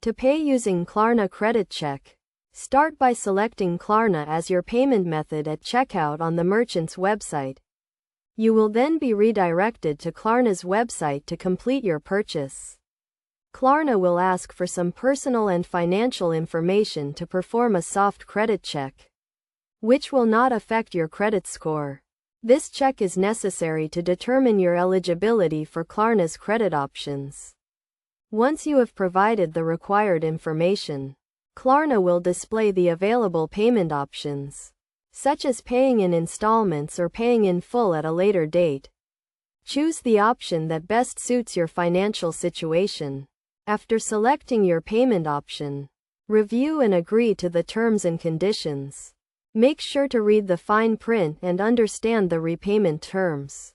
To pay using Klarna Credit Check, start by selecting Klarna as your payment method at checkout on the merchant's website. You will then be redirected to Klarna's website to complete your purchase. Klarna will ask for some personal and financial information to perform a soft credit check, which will not affect your credit score. This check is necessary to determine your eligibility for Klarna's credit options. Once you have provided the required information, Klarna will display the available payment options, such as paying in installments or paying in full at a later date. Choose the option that best suits your financial situation. After selecting your payment option, review and agree to the terms and conditions. Make sure to read the fine print and understand the repayment terms,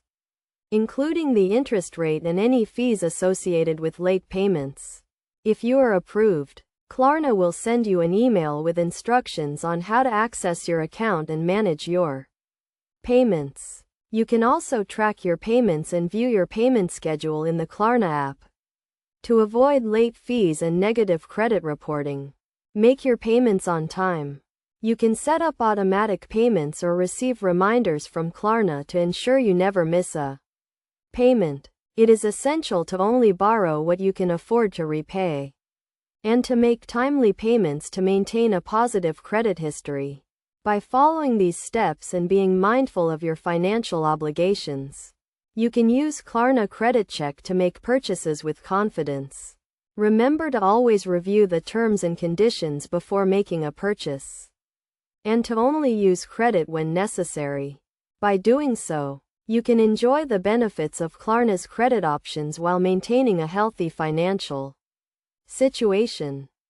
including the interest rate and any fees associated with late payments. If you are approved, Klarna will send you an email with instructions on how to access your account and manage your payments. You can also track your payments and view your payment schedule in the Klarna app. To avoid late fees and negative credit reporting, make your payments on time. You can set up automatic payments or receive reminders from Klarna to ensure you never miss a payment. It is essential to only borrow what you can afford to repay, and to make timely payments to maintain a positive credit history. By following these steps and being mindful of your financial obligations, you can use Klarna Credit Check to make purchases with confidence. Remember to always review the terms and conditions before making a purchase, and to only use credit when necessary. By doing so, you can enjoy the benefits of Klarna's credit options while maintaining a healthy financial situation.